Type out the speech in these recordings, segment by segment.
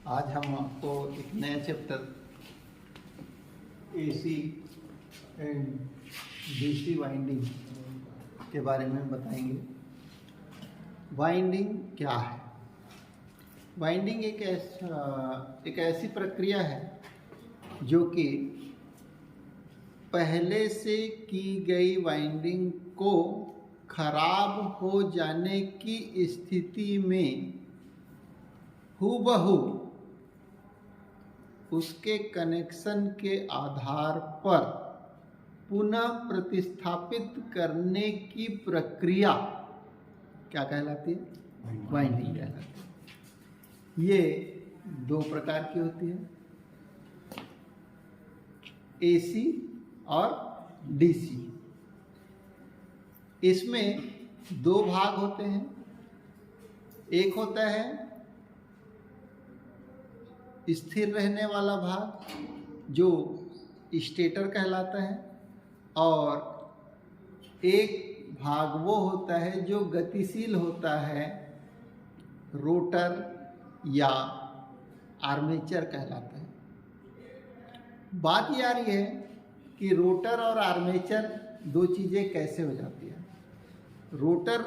आज हम आपको एक नया chapter AC and DC winding के बारे में बताएंगे। वाइंडिंग क्या है? वाइंडिंग एक ऐसी प्रक्रिया है जो कि पहले से की गई वाइंडिंग को खराब हो जाने की स्थिति में हूबहू उसके कनेक्शन के आधार पर पुनः प्रतिस्थापित करने की प्रक्रिया क्या कहलाती है? वाइंडिंग कहलाती है। ये दो प्रकार की होती है, एसी और डीसी। इसमें दो भाग होते हैं। एक होता है स्थिर रहने वाला भाग जो स्टेटर कहलाता है, और एक भाग वो होता है जो गतिशील होता है, रोटर या आर्मेचर कहलाता है। बात ये आ रही है कि रोटर और आर्मेचर दो चीज़ें कैसे हो जाती है। रोटर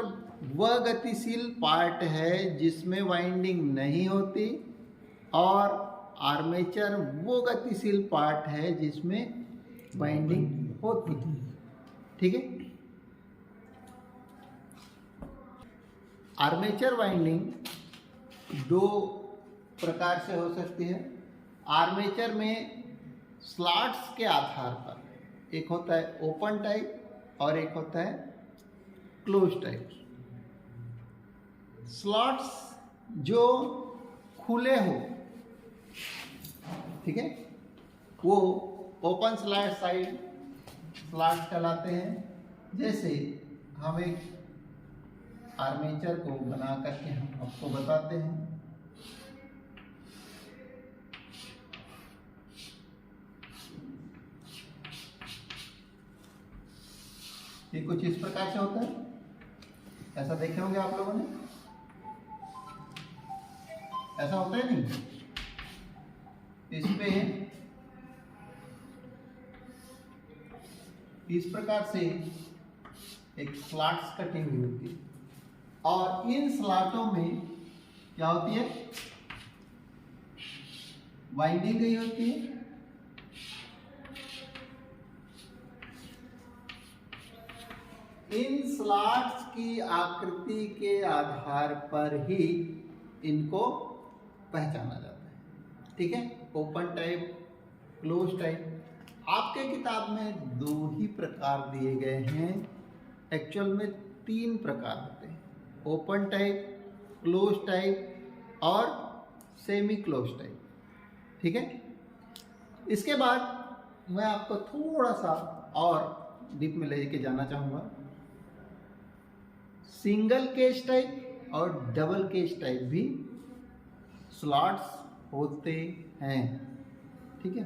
वह गतिशील पार्ट है जिसमें वाइंडिंग नहीं होती, और आर्मेचर वो गतिशील पार्ट है जिसमें वाइंडिंग होती है। ठीक है। आर्मेचर वाइंडिंग दो प्रकार से हो सकती है। आर्मेचर में स्लॉट्स के आधार पर एक होता है ओपन टाइप और एक होता है क्लोज टाइप। स्लॉट्स जो खुले हो, ठीक है, वो ओपन साइड स्लॉट्स कहलाते हैं। जैसे हम एक आर्मेचर को बना करके हम आपको बताते हैं। ये कुछ इस प्रकार से होता है। ऐसा देखे होंगे आप लोगों ने, ऐसा होता है नहीं? इसमें इस प्रकार से एक स्लॉट्स कटी हुई होती है, और इन स्लॉटों में क्या होती है? वाइंडिंग गई होती है। इन स्लॉट्स की आकृति के आधार पर ही इनको पहचाना जाता है। ठीक है। Open type, close type. आपके किताब में दो ही प्रकार दिए गए हैं, एक्चुअल में तीन प्रकार होते हैं, ओपन टाइप, क्लोज टाइप और सेमी क्लोज टाइप। ठीक है। इसके बाद मैं आपको थोड़ा सा और डीप में लेके जाना चाहूँगा। सिंगल केज टाइप और डबल केज टाइप भी स्लॉट्स होते हैं। ठीक है।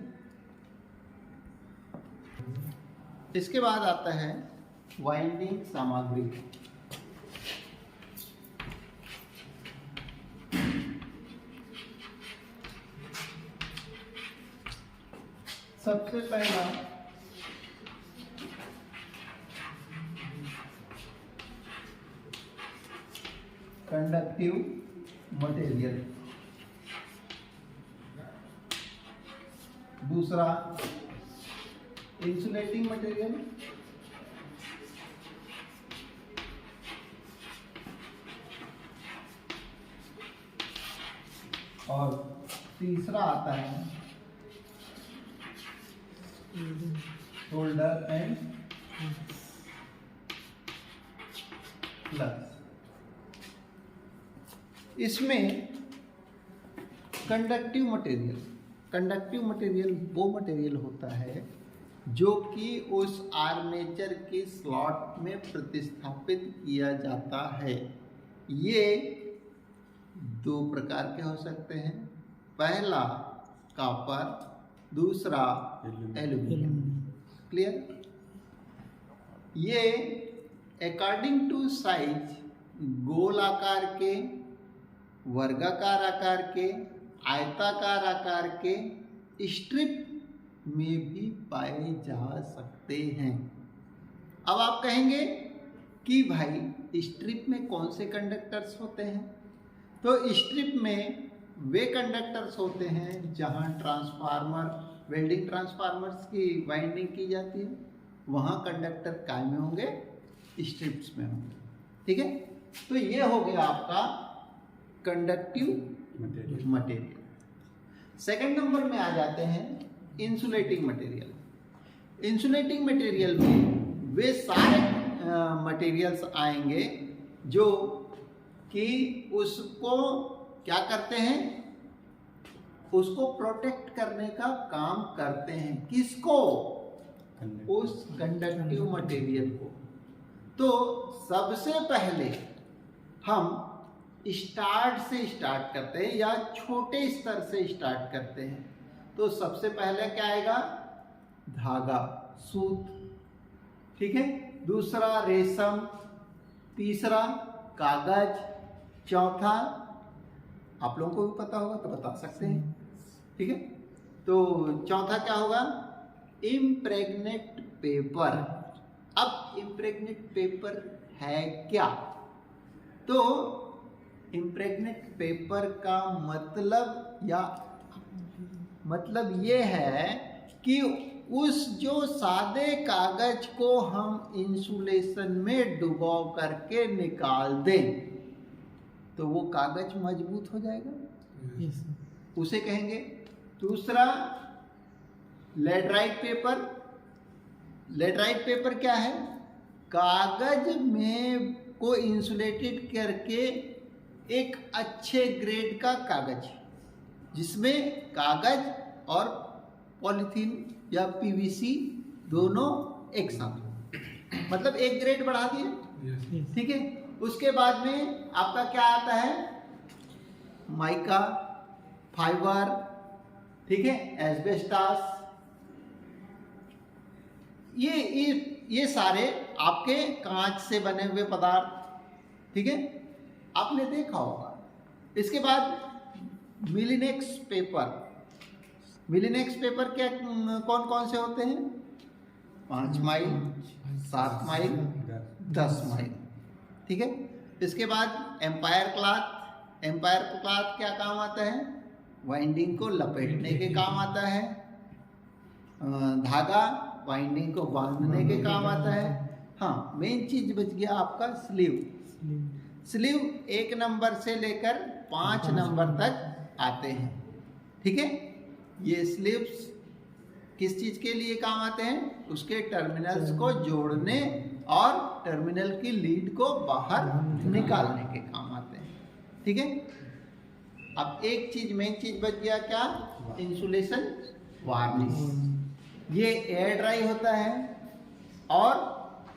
इसके बाद आता है वाइंडिंग सामग्री। सबसे पहला कंडक्टिव मटेरियल, दूसरा इंसुलेटिंग मटेरियल, और तीसरा आता है होल्डर एंड फ्लक्स। इसमें कंडक्टिव मटेरियल वो मटेरियल होता है जो कि उस आर्मेचर के स्लॉट में प्रतिस्थापित किया जाता है। ये दो प्रकार के हो सकते हैं। पहला कॉपर, दूसरा एल्यूमिनियम। क्लियर? ये अकॉर्डिंग टू साइज गोल आकार के, वर्गाकार आकार के आयताकार आकार के स्ट्रिप में भी पाए जा सकते हैं। अब आप कहेंगे कि भाई स्ट्रिप में कौन से कंडक्टर्स होते हैं? तो स्ट्रिप में वे कंडक्टर्स होते हैं जहां ट्रांसफार्मर, वेल्डिंग ट्रांसफार्मर्स की वाइंडिंग की जाती है, वहां कंडक्टर काय में होंगे? स्ट्रिप्स में होंगे। ठीक है, तो ये हो गया आपका कंडक्टिव मटेरियल। सेकंड नंबर में आ जाते हैं इंसुलेटिंग मटेरियल। इंसुलेटिंग मटेरियल में वे सारे मटेरियल्स आएंगे जो कि उसको क्या करते हैं? उसको प्रोटेक्ट करने का काम करते हैं। किसको? उस कंडक्टिव मटेरियल को। तो सबसे पहले हम स्टार्ट से स्टार्ट करते हैं या छोटे स्तर से स्टार्ट करते हैं। तो सबसे पहले क्या आएगा? धागा, सूत। ठीक है, दूसरा रेशम, तीसरा कागज, चौथा आप लोगों को भी पता होगा तो बता सकते हैं। ठीक है, तो चौथा क्या होगा? Impregnate paper. अब इम्प्रेग्नेट पेपर है क्या? तो इम्प्रेग्नेट पेपर का मतलब ये है कि उस जो सादे कागज को हम इंसुलेशन में डुबो करके निकाल दें तो वो कागज मजबूत हो जाएगा। उसे कहेंगे। दूसरा लेटराइट पेपर। लेटराइट पेपर क्या है? कागज में को इंसुलेटेड करके एक अच्छे ग्रेड का कागज जिसमें कागज और पॉलीथीन या पीवीसी दोनों एक साथ, मतलब एक ग्रेड बढ़ा दिए। ठीक है, उसके बाद में आपका क्या आता है? माइका, फाइबर, ठीक है, एस्बेस्टास। ये सारे आपके कांच से बने हुए पदार्थ। ठीक है, आपने देखा होगा। इसके बाद मिलिनेक्स पेपर। मिलिनेक्स पेपर क्या कौन कौन से होते हैं? 5 माइल, 7 माइल, 10 माइल। ठीक है, इसके बाद एम्पायर क्लॉथ। एम्पायर क्लॉथ क्या काम आता है? वाइंडिंग को लपेटने के काम आता है। धागा वाइंडिंग को बांधने के काम आता है। हाँ, मेन चीज बच गया आपका स्लीव। स्लीव 1 नंबर से लेकर 5 नंबर तक आते हैं। ठीक है, ये स्लीव्स किस चीज के लिए काम आते हैं? उसके टर्मिनल्स को जोड़ने और टर्मिनल की लीड को बाहर निकालने के काम आते हैं। ठीक है, अब एक चीज, मेन चीज बच गया क्या? Insulation varnish. ये एयर ड्राई होता है और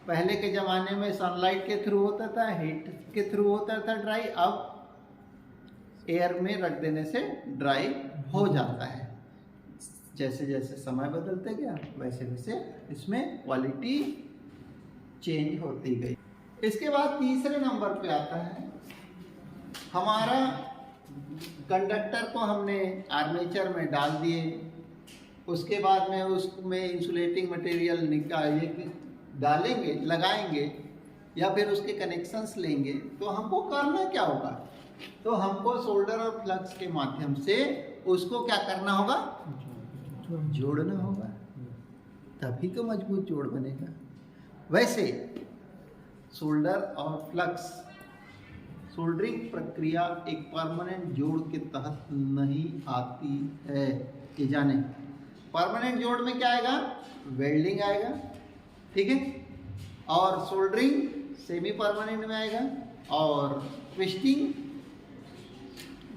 पहले के ज़माने में सनलाइट के थ्रू होता था, हीट के थ्रू होता था ड्राई। अब एयर में रख देने से ड्राई हो जाता है। जैसे जैसे समय बदलते गया वैसे वैसे इसमें क्वालिटी चेंज होती गई। इसके बाद तीसरे नंबर पे आता है हमारा कंडक्टर को हमने आर्मेचर में डाल दिए। उसके बाद में उसमें इंसुलेटिंग मटेरियल डालेंगे, लगाएंगे या फिर उसके कनेक्शंस लेंगे। तो हमको करना क्या होगा? तो हमको सोल्डर और फ्लक्स के माध्यम से उसको क्या करना होगा? जोड़ना होगा, तभी तो मजबूत जोड़ बनेगा। वैसे सोल्डर और फ्लक्स सोल्डरिंग प्रक्रिया एक परमानेंट जोड़ के तहत नहीं आती है। ये जाने, परमानेंट जोड़ में क्या आएगा? वेल्डिंग आएगा। ठीक है, और सोल्डरिंग सेमी परमानेंट में आएगा और ट्विस्टिंग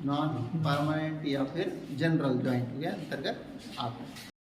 नॉन परमानेंट या फिर जनरल जॉइंट के अंतर्गत आता है।